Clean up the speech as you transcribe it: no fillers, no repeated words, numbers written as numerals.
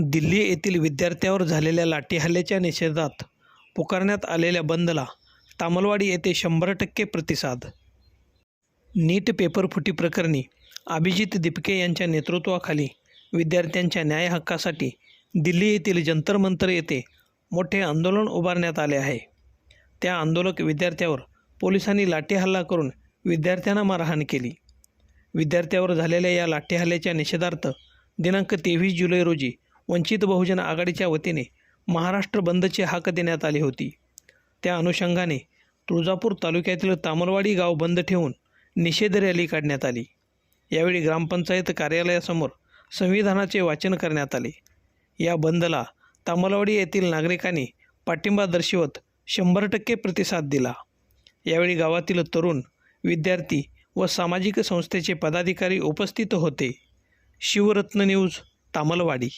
दिल्ली येथील विद्यार्थ्यावर झालेल्या लाठीहल्ल्याच्या निषेधात पुकारण्यात आलेल्या बंदला तामलवाडी येथे 100% प्रतिसाद. नीट पेपरफुटी प्रकरणी अभिजित दिपके यांच्या नेतृत्वाखाली विद्यार्थ्यांच्या न्याय हक्कासाठी दिल्ली येथील जंतर मंतर येथे मोठे आंदोलन उभारण्यात आले आहे. त्या आंदोलक विद्यार्थ्यावर पोलिसांनी लाठीहल्ला करून विद्यार्थ्यांना मारहाण केली. विद्यार्थ्यावर झालेल्या या लाठीहल्ल्याच्या निषेधार्थ दिनांक 23 जुलै रोजी वंचित बहुजन आघाडीच्या वतीने महाराष्ट्र बंदची हाक देण्यात आली होती. त्या अनुषंगाने तुळजापूर तालुक्यातील तामलवाडी गाव बंद ठेवून निषेध रॅली काढण्यात आली. यावेळी ग्रामपंचायत कार्यालयासमोर संविधानाचे वाचन करण्यात आले. या बंदला तामलवाडी येथील नागरिकांनी पाठिंबा दर्शवत 100% प्रतिसाद दिला. यावेळी गावातील तरुण, विद्यार्थी व सामाजिक संस्थेचे पदाधिकारी उपस्थित होते. शिवरत्न न्यूज, तामलवाडी.